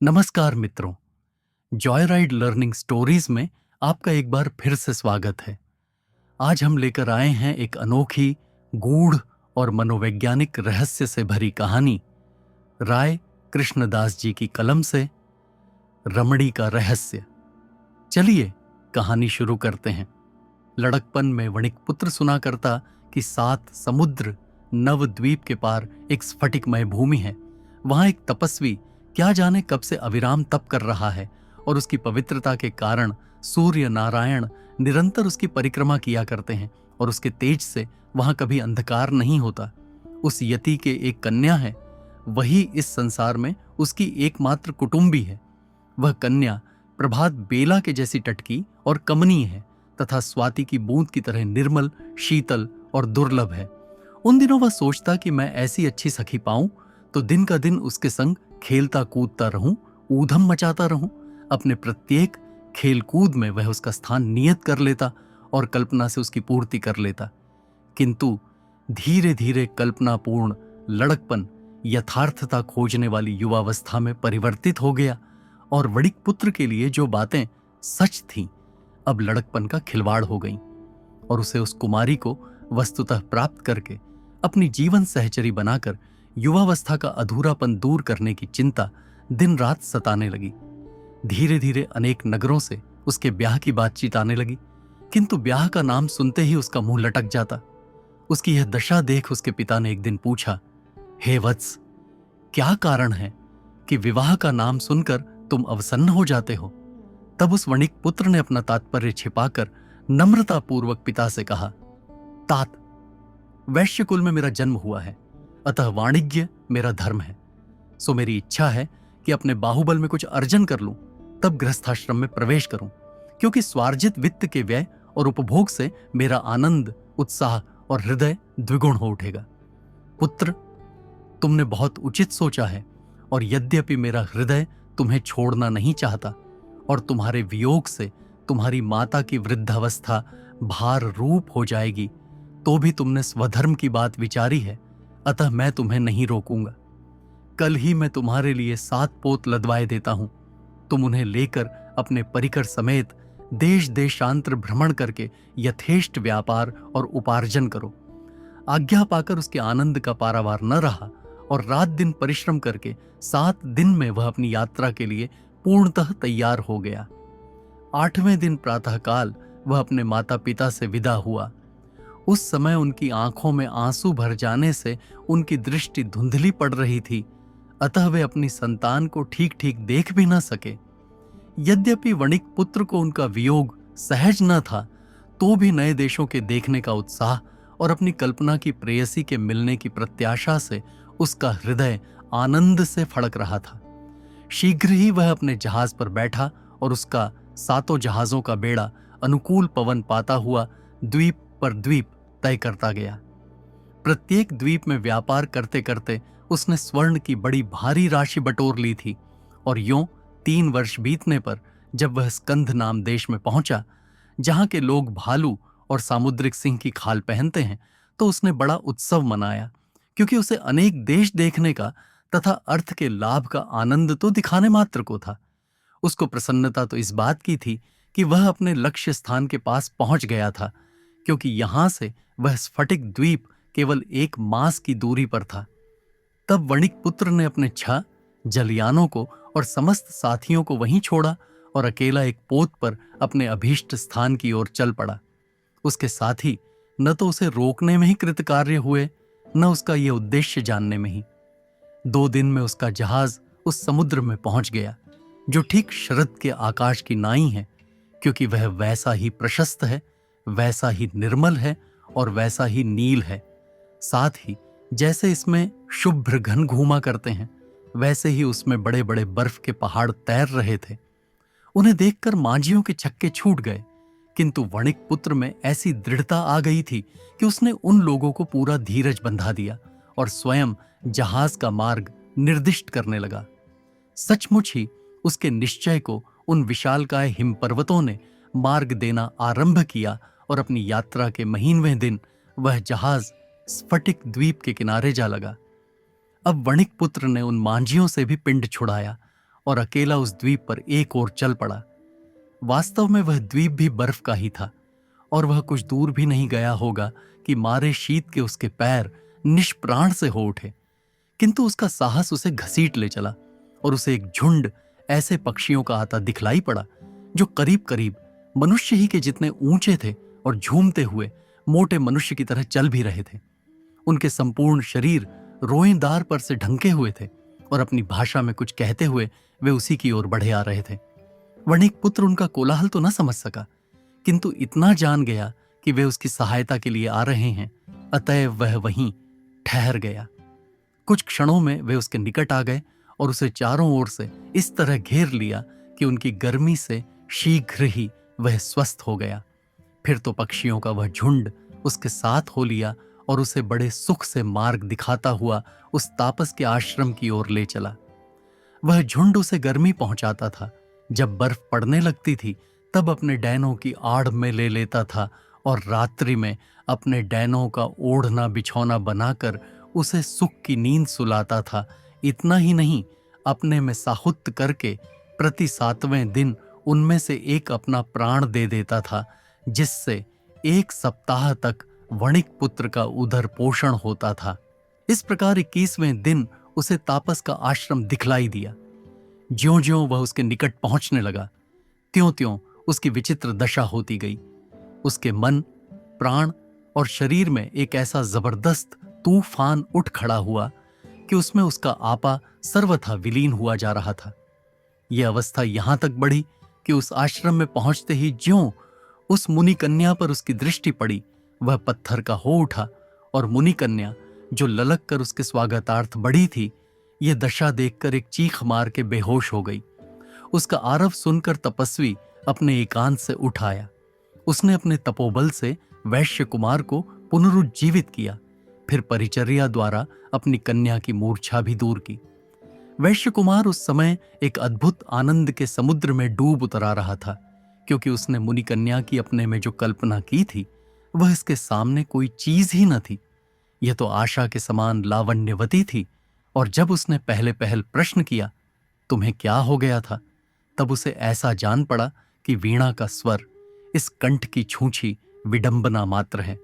नमस्कार मित्रों, Joy ride learning stories में आपका एक बार फिर से स्वागत है। आज हम लेकर आए हैं एक अनोखी, गूढ़ और मनोवैज्ञानिक रहस्य से भरी कहानी, राय कृष्णदास जी की कलम से रमणी का रहस्य। चलिए कहानी शुरू करते हैं। लड़कपन में वणिकपुत्र सुना करता कि 7 समुद्र नवद्वीप के पार एक स्फटिकमय भूमि है। वहां एक तपस्वी क्या जाने कब से अविराम तप कर रहा है और उसकी पवित्रता के कारण सूर्य नारायण निरंतर उसकी परिक्रमा किया करते हैं और उसके तेज से वहां कभी अंधकार नहीं होता। उस यति के एक कन्या है, वही इस संसार में उसकी एकमात्र कुटुंबी है। वह कन्या प्रभात बेला के जैसी टटकी और कमनीय है तथा स्वाति की बूंद की तरह निर्मल, शीतल और दुर्लभ है। उन दिनों वह सोचता कि मैं ऐसी अच्छी सखी पाऊं तो दिन का दिन उसके संग खेलता कूदता रहूं, ऊधम मचाता रहूं। अपने प्रत्येक खेल कूद में वह उसका स्थान नियत कर लेता और कल्पना से उसकी पूर्ति कर लेता। किंतु धीरे धीरे कल्पनापूर्ण लड़कपन यथार्थता खोजने वाली युवावस्था में परिवर्तित हो गया और वणिकपुत्र के लिए जो बातें सच थीं अब लड़कपन का खिलवाड़ हो गईं और उसे उस कुमारी को वस्तुतः प्राप्त करके अपनी जीवन सहचरी बनाकर युवावस्था का अधूरापन दूर करने की चिंता दिन रात सताने लगी। धीरे धीरे अनेक नगरों से उसके ब्याह की बातचीत आने लगी, किंतु ब्याह का नाम सुनते ही उसका मुंह लटक जाता। उसकी यह दशा देख उसके पिता ने एक दिन पूछा, हे वत्स, क्या कारण है कि विवाह का नाम सुनकर तुम अवसन्न हो जाते हो? तब उस वणिक पुत्र ने अपना तात्पर्य छिपाकर नम्रतापूर्वक पिता से कहा, तात, वैश्य कुल में मेरा जन्म हुआ है, अतः वाणिज्य मेरा धर्म है। सो मेरी इच्छा है कि अपने बाहुबल में कुछ अर्जन कर लूं, तब गृहस्थाश्रम में प्रवेश करूं, क्योंकि स्वार्जित वित्त के व्यय और उपभोग से मेरा आनंद, उत्साह और हृदय द्विगुण हो उठेगा। पुत्र, तुमने बहुत उचित सोचा है, और यद्यपि मेरा हृदय तुम्हें छोड़ना नहीं चाहता और तुम्हारे वियोग से तुम्हारी माता की वृद्धावस्था भार रूप हो जाएगी, तो भी तुमने स्वधर्म की बात विचारी है, अतः मैं तुम्हें नहीं रोकूंगा। कल ही मैं तुम्हारे लिए 7 पोत लदवाए देता हूं। तुम उन्हें लेकर अपने परिकर समेत देश देशांतर भ्रमण करके यथेष्ट व्यापार और उपार्जन करो। आज्ञा पाकर उसके आनंद का पारावार न रहा और रात दिन परिश्रम करके 7 दिन में वह अपनी यात्रा के लिए पूर्णतः तैयार हो गया। 8वें दिन प्रातःकाल वह अपने माता पिता से विदा हुआ। उस समय उनकी आंखों में आंसू भर जाने से उनकी दृष्टि धुंधली पड़ रही थी, अतः वे अपनी संतान को ठीक ठीक देख भी न सके। यद्यपि वणिक पुत्र को उनका वियोग सहज न था, तो भी नए देशों के देखने का उत्साह और अपनी कल्पना की प्रेयसी के मिलने की प्रत्याशा से उसका हृदय आनंद से फड़क रहा था। शीघ्र ही वह अपने जहाज पर बैठा और उसका 7 जहाजों का बेड़ा अनुकूल पवन पाता हुआ द्वीप पर द्वीप तय करता गया। प्रत्येक द्वीप में व्यापार करते करते उसने स्वर्ण की बड़ी भारी राशि बटोर ली थी और यों 3 वर्ष बीतने पर जब वह स्कंध नाम देश में पहुंचा, जहां के लोग भालू और सामुद्रिक सिंह की खाल पहनते हैं, तो उसने बड़ा उत्सव मनाया, क्योंकि उसे अनेक देश देखने का तथा अर्थ के लाभ का आनंद तो दिखाने मात्र को था। उसको प्रसन्नता तो इस बात की थी कि वह अपने लक्ष्य स्थान के पास पहुंच गया था, क्योंकि यहां से वह स्फटिक द्वीप केवल 1 मास की दूरी पर था। तब वणिक पुत्र ने अपने 6 जलयानों को और समस्त साथियों को वहीं छोड़ा और अकेला एक पोत पर अपने अभीष्ट स्थान की ओर चल पड़ा। उसके साथी न तो उसे रोकने में ही कृतकार्य हुए, न उसका यह उद्देश्य जानने में ही। 2 दिन में उसका जहाज उस समुद्र में पहुंच गया, जो ठीक शरद के आकाश की नाई है, क्योंकि वह वैसा ही प्रशस्त है, वैसा ही निर्मल है और वैसा ही नील है। साथ ही जैसे इसमें शुभ्र घन घूमा करते हैं, वैसे ही उसमें बड़े बड़े बर्फ के पहाड़ तैर रहे थे। उन्हें देखकर मांझियों के छक्के छूट गए, किंतु वणिक पुत्र में ऐसी दृढ़ता आ गई थी कि उसने उन लोगों को पूरा धीरज बंधा दिया और स्वयं जहाज का मार्ग निर्दिष्ट करने लगा। सचमुच ही उसके निश्चय को उन विशालकाय हिम पर्वतों ने मार्ग देना आरंभ किया और अपनी यात्रा के महीनवें दिन वह जहाज स्फटिक द्वीप के किनारे जा लगा। अब वणिक पुत्र ने उन मांझियों से भी पिंड छुड़ाया और अकेला उस द्वीप पर एक ओर चल पड़ा। वास्तव में वह द्वीप भी बर्फ का ही था और वह कुछ दूर भी नहीं गया होगा कि मारे शीत के उसके पैर निष्प्राण से हो उठे। किंतु उसका साहस उसे घसीट ले चला और उसे एक झुंड ऐसे पक्षियों का आता दिखलाई पड़ा जो करीब करीब मनुष्य ही के जितने ऊंचे थे और झूमते हुए मोटे मनुष्य की तरह चल भी रहे थे। उनके संपूर्ण शरीर रोएंदार पर से ढंके हुए थे और अपनी भाषा में कुछ कहते हुए वे उसी की ओर बढ़े आ रहे थे। वणिक पुत्र उनका कोलाहल तो न समझ सका, किंतु इतना जान गया कि वे उसकी सहायता के लिए आ रहे हैं, अतएव वह वहीं ठहर गया। कुछ क्षणों में वे उसके निकट आ गए और उसे चारों ओर से इस तरह घेर लिया कि उनकी गर्मी से शीघ्र ही वह स्वस्थ हो गया। फिर तो पक्षियों का वह झुंड उसके साथ हो लिया और उसे बड़े सुख से मार्ग दिखाता हुआ उस तापस के आश्रम की ओर ले चला। वह झुंड उसे गर्मी पहुंचाता था, जब बर्फ पड़ने लगती थी तब अपने डैनों की आड़ में ले लेता था और रात्रि में अपने डैनों का ओढ़ना बिछौना बनाकर उसे सुख की नींद सुलाता था। इतना ही नहीं, अपने में साहुत्य करके प्रति 7वें दिन उनमें से एक अपना प्राण दे देता था, जिससे 1 सप्ताह तक वणिक पुत्र का उदर पोषण होता था। इस प्रकार 21वें दिन उसे तापस का आश्रम दिखलाई दिया। ज्यों-ज्यों वह उसके निकट पहुंचने लगा, त्यों-त्यों उसकी विचित्र दशा होती गई। उसके मन, प्राण और शरीर में एक ऐसा जबरदस्त तूफान उठ खड़ा हुआ कि उसमें उसका आपा सर्वथा विलीन हुआ जा रहा था। यह अवस्था यहां तक बढ़ी कि उस आश्रम में पहुंचते ही ज्यों उस मुनि कन्या पर उसकी दृष्टि पड़ी, वह पत्थर का हो उठा और मुनि कन्या, जो ललक कर उसके स्वागतार्थ बढ़ी थी, यह दशा देखकर एक चीख मार के बेहोश हो गई। उसका आरव सुनकर तपस्वी अपने एकांत से उठ आया। उसने अपने तपोबल से वैश्य कुमार को पुनरुज्जीवित किया, फिर परिचर्या द्वारा अपनी कन्या की मूर्छा भी दूर की। वैश्य कुमार उस समय एक अद्भुत आनंद के समुद्र में डूब उतरा रहा था, क्योंकि उसने मुनि कन्या की अपने में जो कल्पना की थी वह इसके सामने कोई चीज ही न थी। यह तो आशा के समान लावण्यवती थी, और जब उसने पहले पहल प्रश्न किया, तुम्हें क्या हो गया था, तब उसे ऐसा जान पड़ा कि वीणा का स्वर इस कंठ की छूछी विडंबना मात्र है।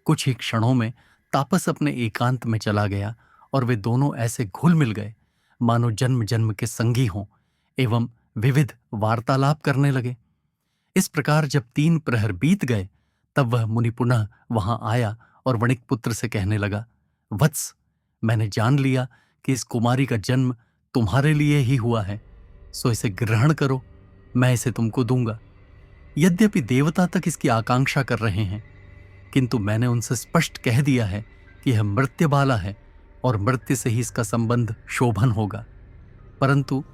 कुछ ही क्षणों में तापस अपने एकांत में चला गया और वे दोनों ऐसे घुल मिल गए मानो जन्म जन्म के संगी हों, एवं विविध वार्तालाप करने लगे। इस प्रकार जब 3 प्रहर बीत गए तब वह मुनि पुनः वहां आया और वणिक पुत्र से कहने लगा, वत्स, मैंने जान लिया कि इस कुमारी का जन्म तुम्हारे लिए ही हुआ है, सो इसे ग्रहण करो, मैं इसे तुमको दूंगा। यद्यपि देवता तक इसकी आकांक्षा कर रहे हैं, किंतु मैंने उनसे स्पष्ट कह दिया है कि यह मर्त्य बाला है और मर्त्य से ही इसका संबंध शोभन होगा। परंतु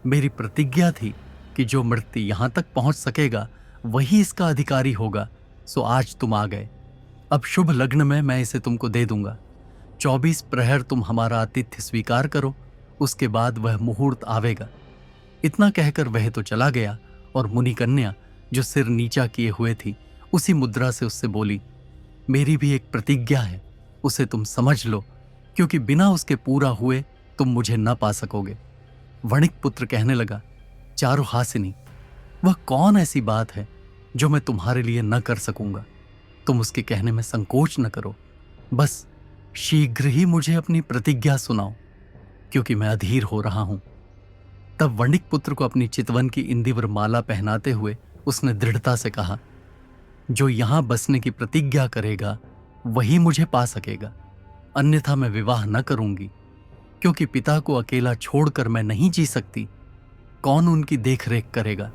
मेरी प्रतिज्ञा थी कि जो मृत्य यहां तक पहुंच सकेगा वही इसका अधिकारी होगा, सो आज तुम आ गए। अब शुभ लग्न में मैं इसे तुमको दे दूंगा। 24 प्रहर तुम हमारा आतिथ्य स्वीकार करो, उसके बाद वह मुहूर्त आवेगा। इतना कहकर वह तो चला गया और मुनि कन्या, जो सिर नीचा किए हुए थी, उसी मुद्रा से उससे बोली, मेरी भी एक प्रतिज्ञा है, उसे तुम समझ लो, क्योंकि बिना उसके पूरा हुए तुम मुझे न पा सकोगे। वणिक पुत्र कहने लगा, चारुहासिनी, वह कौन ऐसी बात है जो मैं तुम्हारे लिए न कर सकूंगा। तुम उसके कहने में संकोच न करो, बस शीघ्र ही मुझे अपनी प्रतिज्ञा सुनाओ, क्योंकि मैं अधीर हो रहा हूं। तब वणिक पुत्र को अपनी चितवन की इंदिवर माला पहनाते हुए उसने दृढ़ता से कहा, जो यहां बसने की प्रतिज्ञा करेगा वही मुझे पा सकेगा, अन्यथा मैं विवाह न करूंगी, क्योंकि पिता को अकेला छोड़कर मैं नहीं जी सकती। कौन उनकी देखरेख करेगा?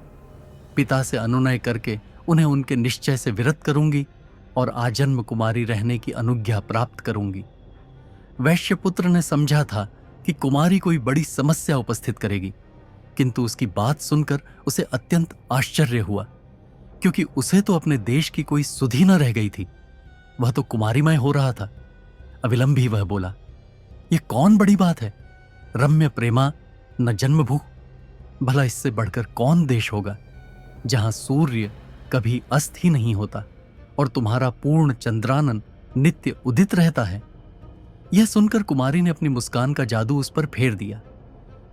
पिता से अनुनय करके उन्हें उनके निश्चय से विरत करूंगी और आजन्म कुमारी रहने की अनुज्ञा प्राप्त करूंगी। वैश्यपुत्र ने समझा था कि कुमारी कोई बड़ी समस्या उपस्थित करेगी, किंतु उसकी बात सुनकर उसे अत्यंत आश्चर्य हुआ, क्योंकि उसे तो अपने देश की कोई सुधि न रह गई थी, वह तो कुमारीमय हो रहा था। अविलंब ही वह बोला, यह कौन बड़ी बात है, रम्य प्रेमा न जन्मभू, भला इससे बढ़कर कौन देश होगा जहां सूर्य कभी अस्त ही नहीं होता और तुम्हारा पूर्ण चंद्रानन नित्य उदित रहता है। यह सुनकर कुमारी ने अपनी मुस्कान का जादू उस पर फेर दिया।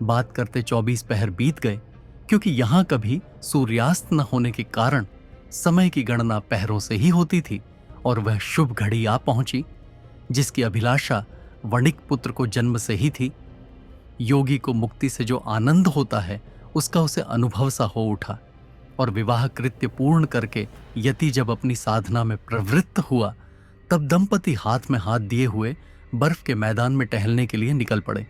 बात करते 24 पहर बीत गए, क्योंकि यहां कभी सूर्यास्त न होने के कारण समय की गणना पहरों से ही होती थी। और वह शुभ घड़ी आ पहुंची जिसकी अभिलाषा वणिक पुत्र को जन्म से ही थी। योगी को मुक्ति से जो आनंद होता है उसका उसे अनुभव सा हो उठा, और विवाह कृत्य पूर्ण करके यति जब अपनी साधना में प्रवृत्त हुआ तब दंपति हाथ में हाथ दिए हुए बर्फ के मैदान में टहलने के लिए निकल पड़े।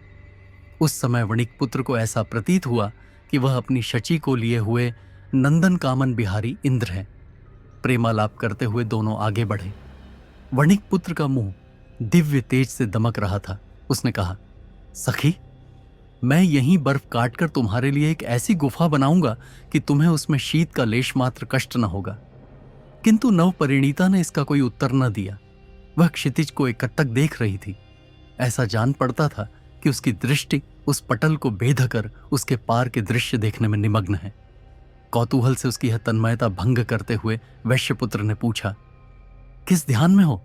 उस समय वणिक पुत्र को ऐसा प्रतीत हुआ कि वह अपनी शची को लिए हुए नंदन कामन बिहारी इंद्र है। प्रेमालाप करते हुए दोनों आगे बढ़े। वणिक पुत्र का मुंह दिव्य तेज से दमक रहा था। उसने कहा, सखी, मैं यहीं बर्फ काटकर तुम्हारे लिए एक ऐसी गुफा बनाऊंगा कि तुम्हें उसमें शीत का लेश मात्र कष्ट न होगा। किंतु नवपरिणीता ने इसका कोई उत्तर न दिया। वह क्षितिज को एकटक देख रही थी। ऐसा जान पड़ता था कि उसकी दृष्टि उस पटल को बेध कर उसके पार के दृश्य देखने में निमग्न है। कौतूहल से उसकी यह तन्मयता भंग करते हुए वैश्यपुत्र ने पूछा, किस ध्यान में हो?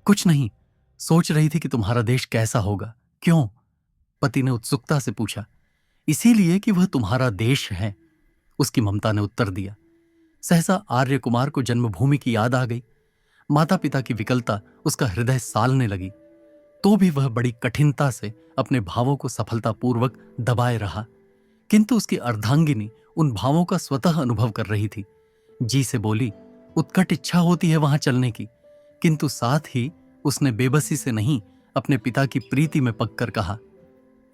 कुछ नहीं, सोच रही थी कि तुम्हारा देश कैसा होगा। क्यों? पति ने उत्सुकता से पूछा। इसीलिए कि वह तुम्हारा देश है, उसकी ममता ने उत्तर दिया। सहसा आर्य कुमार को जन्मभूमि की याद आ गई। माता पिता की विकलता उसका हृदय सालने लगी, तो भी वह बड़ी कठिनता से अपने भावों को सफलतापूर्वक दबाए रहा। किंतु उसकी अर्धांगिनी उन भावों का स्वतः अनुभव कर रही थी। जी से बोली, उत्कट इच्छा होती है वहां चलने की, किंतु साथ ही उसने बेबसी से नहीं, अपने पिता की प्रीति में पककर कहा,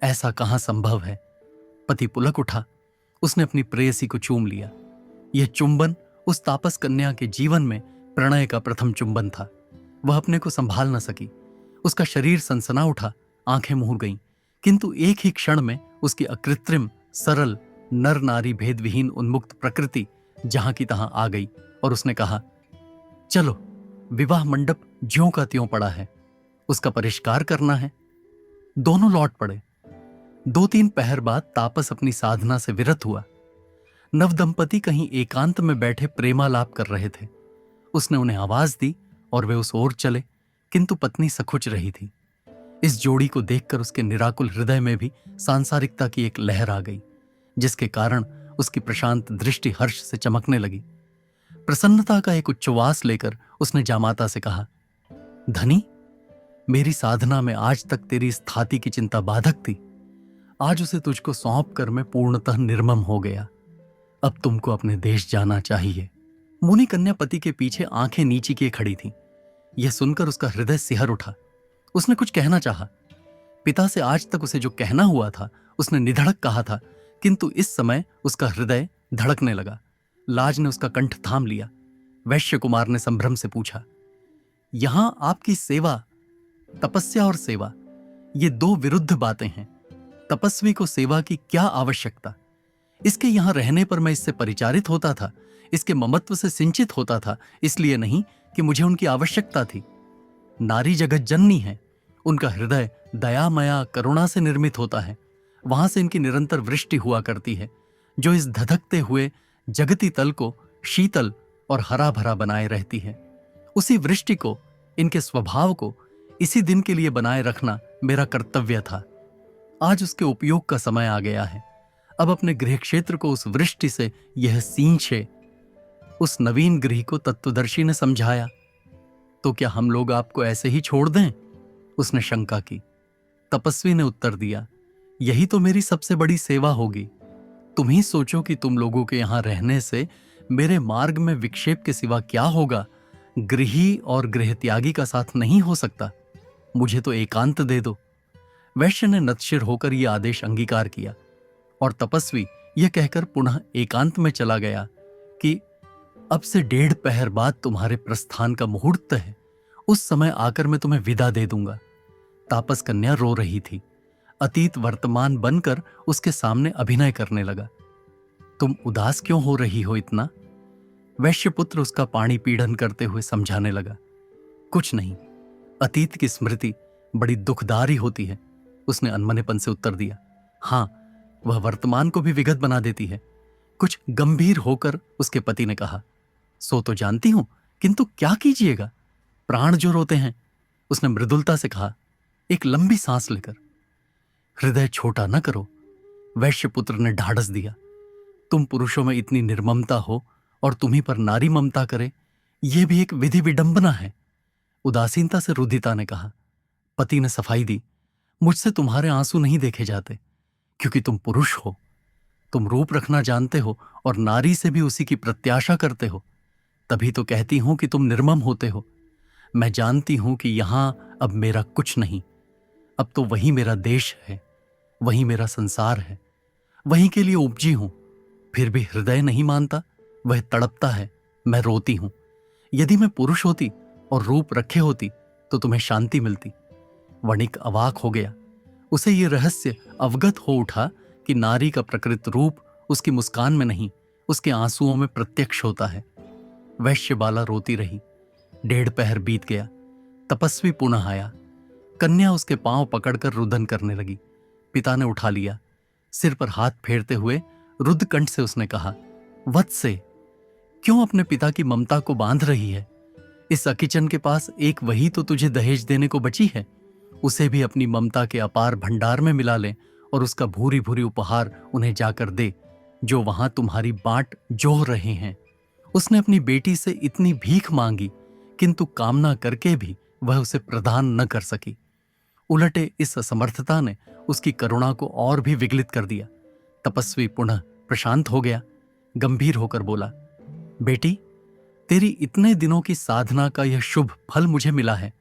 ऐसा कहां संभव है। पति पुलक उठा। उसने अपनी प्रेयसी को चूम लिया। यह चुंबन उस तापस कन्या के जीवन में प्रणय का प्रथम चुंबन था। वह अपने को संभाल न सकी। उसका शरीर सनसना उठा, आंखें मूर गईं, किंतु एक ही क्षण में उसकी अकृत्रिम, सरल, नर नारी भेदविहीन उन्मुक्त प्रकृति जहां की तहां आ गई और उसने कहा, चलो, विवाह मंडप ज्यों का त्यों पड़ा है, उसका परिष्कार करना है। दोनों लौट पड़े। 2-3 पहर बाद तापस अपनी साधना से विरत हुआ। नवदंपति कहीं एकांत में बैठे प्रेमालाप कर रहे थे। उसने उन्हें आवाज दी और वे उस ओर चले, किंतु पत्नी सकुच रही थी। इस जोड़ी को देखकर उसके निराकुल हृदय में भी सांसारिकता की एक लहर आ गई, जिसके कारण उसकी प्रशांत दृष्टि हर्ष से चमकने लगी। प्रसन्नता का एक उच्छ्वास लेकर उसने जामाता से कहा, धनी, मेरी साधना में आज तक तेरी स्थाति की चिंता बाधक थी। आज उसे तुझको सौंप कर मैं पूर्णतः निर्मम हो गया। अब तुमको अपने देश जाना चाहिए। मुनि कन्या पति के पीछे आंखें नीची किए खड़ी थी। यह सुनकर उसका हृदय सिहर उठा। उसने कुछ कहना चाहा। पिता से आज तक उसे जो कहना हुआ था उसने निधड़क कहा था, किंतु इस समय उसका हृदय धड़कने लगा। लाज ने उसका कंठ थाम लिया। वैश्य कुमार ने संभ्रम से पूछा, यहां आपकी सेवा, तपस्या और सेवा, ये दो विरुद्ध बातें हैं। तपस्वी को सेवा की क्या आवश्यकता? इसके यहां रहने पर मैं इससे परिचारित होता था, इसके ममत्व से सिंचित होता था, इसलिए नहीं कि मुझे उनकी आवश्यकता थी। नारी जगत जननी है, उनका हृदय दया, माया, करुणा से निर्मित होता है। वहां से इनकी निरंतर वृष्टि हुआ करती है, जो इस धधकते हुए जगती तल को शीतल और हरा भरा बनाए रहती है। उसी वृष्टि को, इनके स्वभाव को इसी दिन के लिए बनाए रखना मेरा कर्तव्य था। आज उसके उपयोग का समय आ गया है। अब अपने गृह क्षेत्र को उस वृष्टि से यह सींचे। उस नवीन गृह को तत्वदर्शी ने समझाया। तो क्या हम लोग आपको ऐसे ही छोड़ दें? उसने शंका की। तपस्वी ने उत्तर दिया, यही तो मेरी सबसे बड़ी सेवा होगी। तुम ही सोचो कि तुम लोगों के यहां रहने से मेरे मार्ग में विक्षेप के सिवा क्या होगा। गृही और गृह त्यागी का साथ नहीं हो सकता। मुझे तो एकांत दे दो। वैश्य ने नतशिर होकर यह आदेश अंगीकार किया और तपस्वी यह कहकर पुनः एकांत में चला गया कि अब से 1.5 पहर बाद तुम्हारे प्रस्थान का मुहूर्त है। उस समय आकर मैं तुम्हें विदा दे दूंगा। तापस कन्या रो रही थी। अतीत वर्तमान बनकर उसके सामने अभिनय करने लगा। तुम उदास क्यों हो रही हो इतना? वैश्यपुत्र उसका पाणी पीड़न करते हुए समझाने लगा। कुछ नहीं, अतीत की स्मृति बड़ी दुखदारी होती है, उसने अनमनेपन से उत्तर दिया। हां, वह वर्तमान को भी विगत बना देती है। कुछ गंभीर होकर उसके पति ने कहा, सो तो जानती हूं, किंतु क्या कीजिएगा? प्राण जो रोते हैं। उसने मृदुलता से कहा, एक लंबी सांस लेकर। हृदय छोटा न करो, वैश्यपुत्र ने ढाढ़स दिया, तुम पुरुषों में इतनी निर्ममता हो और तुम्ही पर नारी ममता करे, यह भी एक विधि विडंबना है। उदासीनता से रुदिता ने कहा। पति ने सफाई दी, मुझसे तुम्हारे आंसू नहीं देखे जाते, क्योंकि तुम पुरुष हो। तुम रूप रखना जानते हो और नारी से भी उसी की प्रत्याशा करते हो, तभी तो कहती हूं कि तुम निर्मम होते हो। मैं जानती हूं कि यहां अब मेरा कुछ नहीं, अब तो वही मेरा देश है, वही मेरा संसार है, वहीं के लिए उपजी हूं। फिर भी हृदय नहीं मानता, वह तड़पता है, मैं रोती हूं। यदि मैं पुरुष होती और रूप रखे होती तो तुम्हें शांति मिलती। वणिक अवाक हो गया। उसे यह रहस्य अवगत हो उठा कि नारी का प्रकृत रूप उसकी मुस्कान में नहीं, उसके आंसुओं में प्रत्यक्ष होता है। वैश्य बाला रोती रही। 1.5 पहर बीत गया। तपस्वी पुनः आया। कन्या उसके पांव पकड़कर रुदन करने लगी। पिता ने उठा लिया। सिर पर हाथ फेरते हुए रुद्ध कंठ से उसने कहा, वत्से, क्यों अपने पिता की ममता को बांध रही है? इस अकिचन के पास एक वही तो तुझे दहेज देने को बची है। उसे भी अपनी ममता के अपार भंडार में मिला ले और उसका भूरी भूरी उपहार उन्हें जाकर दे, जो वहां तुम्हारी बाट जोह रहे हैं। उसने अपनी बेटी से इतनी भीख मांगी, किंतु कामना करके भी वह उसे प्रदान न कर सकी। उलटे इस असमर्थता ने उसकी करुणा को और भी विगलित कर दिया। तपस्वी पुनः प्रशांत हो गया। गंभीर होकर बोला, बेटी, तेरी इतने दिनों की साधना का यह शुभ फल मुझे मिला है।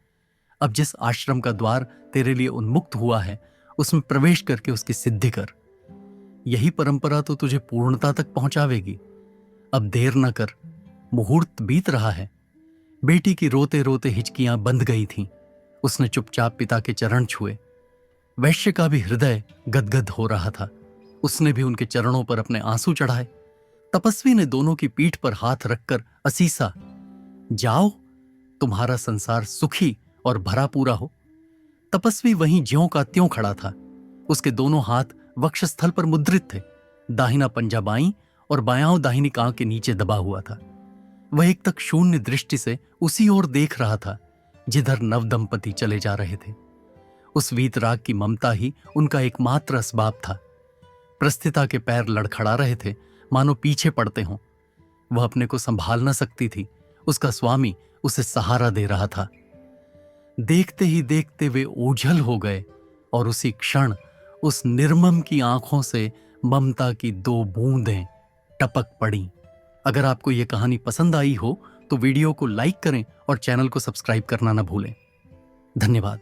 अब जिस आश्रम का द्वार तेरे लिए उन्मुक्त हुआ है, उसमें प्रवेश करके उसकी सिद्धि कर। यही परंपरा तो तुझे पूर्णता तक पहुंचावेगी। अब देर न कर, मुहूर्त बीत रहा है। बेटी की रोते रोते हिचकियां बंध गई थीं। उसने चुपचाप पिता के चरण छुए। वैश्य का भी हृदय गदगद हो रहा था। उसने भी उनके चरणों पर अपने आंसू चढ़ाए। तपस्वी ने दोनों की पीठ पर हाथ रखकर असीसा, जाओ, तुम्हारा संसार सुखी और भरा पूरा हो। तपस्वी वहीं ज्यों का त्यों खड़ा था। उसके दोनों हाथ वक्षस्थल पर मुद्रित थे। दाहिना पंजा बाईं और बायां दाहिनी कांख के नीचे दबा हुआ था। वह एक तक शून्य दृष्टि से उसी ओर देख रहा था जिधर नव दंपति चले जा रहे थे। उस वीतराग की ममता ही उनका एकमात्र असबाब था। प्रस्थिता के पैर लड़खड़ा रहे थे, मानो पीछे पड़ते हों। वह अपने को संभाल न सकती थी। उसका स्वामी उसे सहारा दे रहा था। देखते ही देखते वे ओझल हो गए और उसी क्षण उस निर्मम की आंखों से ममता की 2 बूंदें टपक पड़ी। अगर आपको यह कहानी पसंद आई हो तो वीडियो को लाइक करें और चैनल को सब्सक्राइब करना न भूलें। धन्यवाद।